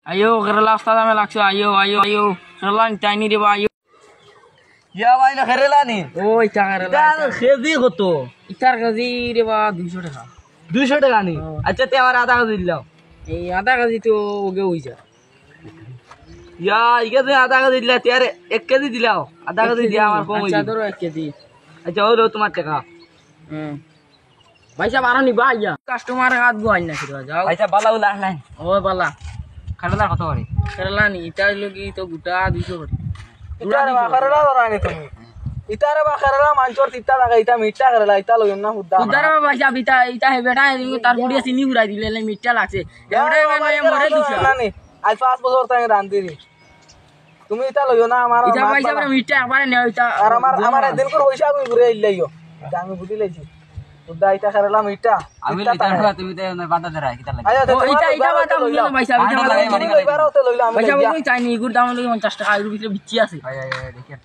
Ayo kerela ustaz ame lakso ayo kerela tiny রে ayo ইয়া ভাই না খেরেলা নি ওই টা kerela এটা কেজি কত ইতার কেজি রে 200 টাকা 200 টাকা নি আচ্ছা তে আমার আধা কেজি দিলাও এই আধা কেজি তো ওগে হইছে ইয়া ইকে তুমি আধা কেজি দিলা তে আর 1 কেজি দিলাও আধা কেজি দিয়া আমার কম হইছে আচ্ছা ধরো 1 কেজি আচ্ছা হলো তোমার টাকা ভাই সাহেব আরো নিবা আইয়া কাস্টমার হাত গোয়াই না কিরা যাও ভাই সাহেব বালা উলা নাই ওই বালা খাড়লা কত করে kerela নি ইতার লগি তো গোটা 200 করে ইতারে বা খাড়লা ধরানি তুমি ইতারে বা খাড়লা মানচর তিতা লাগা ইতা মিঠা খাড়লা ইতা লইন না হুদা উদার ভাই সাহেব ইতা হে বেটা তার বুড়িয়া চিনি ঘুরাই দিলে মিঠা লাগছে এবারে মরে দুশো না নি আজ 5 বছর তাই রান্দিনি তুমি ইতা লইও না আমার ইতা ভাই সাহেব মিঠা একবারে নেও ইতা আর আমার একদিন করে পয়সা আমি ঘুরে আইলাইও এটা আমি বুঝি লাইছি উদা ইতা খাড়লা মিঠা আমি লইতা তুমি তে বাধা দেরা কিতা লাগে ইতা বাতা মুলো ভাই সাহেব ইতা বাতা তুমি লইবার হতে লইলা আমি ভাই সাহেব ওই চাইনি ইগুর দাম লই 50 টাকা এর ভিতরে বিচি আছে দেখি আর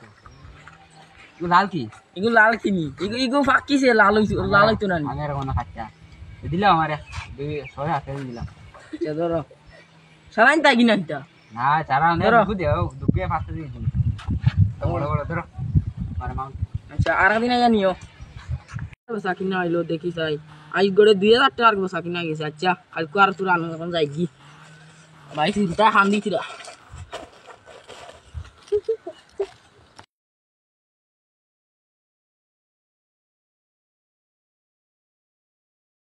তো লাল কি ইগু লাল কিনি ইগু ফাকিছে লাল হইতো না আমি আর কোন খাচ্চা দিলাম আমারে 200 হাতে দিলাম আচ্ছা ধরো সারাইন তাই কিনা ইতা না চারা নে বুঝেও দুপিয়া ফাস্তে দিছি তো বড় বড় ধরো মারে মাউন্ট আচ্ছা আর দিন আইয়া নিও বসা কিনা আইলো দেখি চাই আই গড়ে 2000 টাকার বসা কিনা গেছে আচ্ছা কালকে আর তোর আনন্দ কোন যাই কি ভাই চিন্তা খান দিছিলা